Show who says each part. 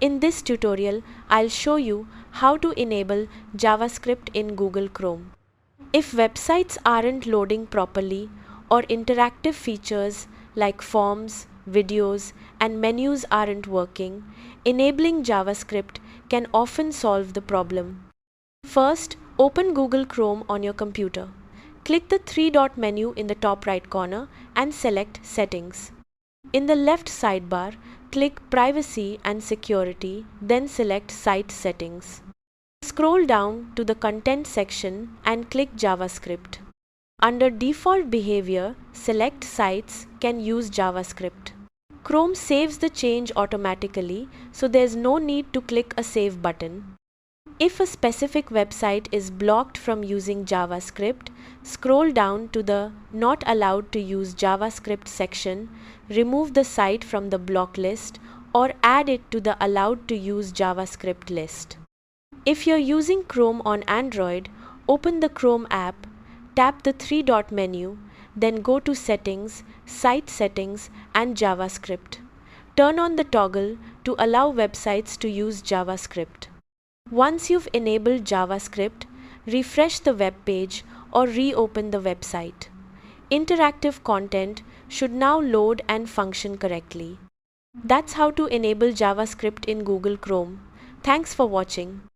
Speaker 1: In this tutorial, I'll show you how to enable JavaScript in Google Chrome. If websites aren't loading properly or interactive features like forms, videos, and menus aren't working, enabling JavaScript can often solve the problem. First, open Google Chrome on your computer. Click the three-dot menu in the top right corner and select Settings. In the left sidebar, click Privacy and Security, then select Site Settings. Scroll down to the Content section and click JavaScript. Under Default Behavior, select Sites can use JavaScript. Chrome saves the change automatically, so there's no need to click a Save button. If a specific website is blocked from using JavaScript, scroll down to the Not Allowed to Use JavaScript section, remove the site from the block list, or add it to the Allowed to Use JavaScript list. If you're using Chrome on Android, open the Chrome app, tap the three-dot menu, then go to Settings, Site Settings, and JavaScript. Turn on the toggle to allow websites to use JavaScript. Once you've enabled JavaScript, refresh the web page or reopen the website. Interactive content should now load and function correctly. That's how to enable JavaScript in Google Chrome. Thanks for watching.